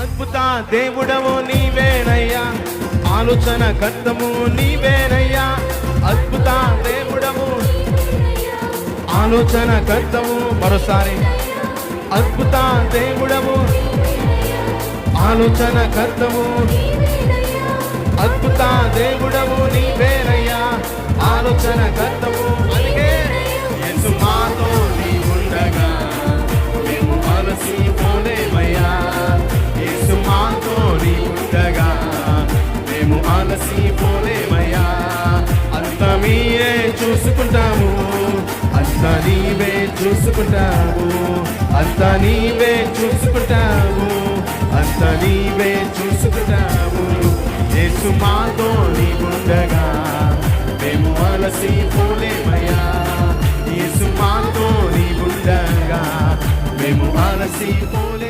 అద్భుత దేవుడవు నీవేనయ్యా, ఆలోచన కర్తము నీవేనయ్యా. అద్భుత దేవుడవు, ఆలోచన కర్తము. మరోసారి అద్భుత దేవుడవు, ఆలోచన కర్తము. అద్భుత దేవుడవు నీవేనయ్యా, ఆలోచన కర్తము. అందుకే యేసు మాతో నీవుండగా మేము అలసిపోలేమయ్యా. యేసు మాతో నీవుండగా మేము అలసిపోలేమయ్యా. అంత మీరే చూసుకుంటాము, అంత నీవే చూసుకుంటావు, అంత నీవే చూసుకుంటావు, అంత నీవే చూసుకుంటావు. యేసు మాతో నీవుండగా మేము అలసిపోలేమయ్యా. యేసు మాతో నీవుండగా మేము అలసిపోలేమయ్యా.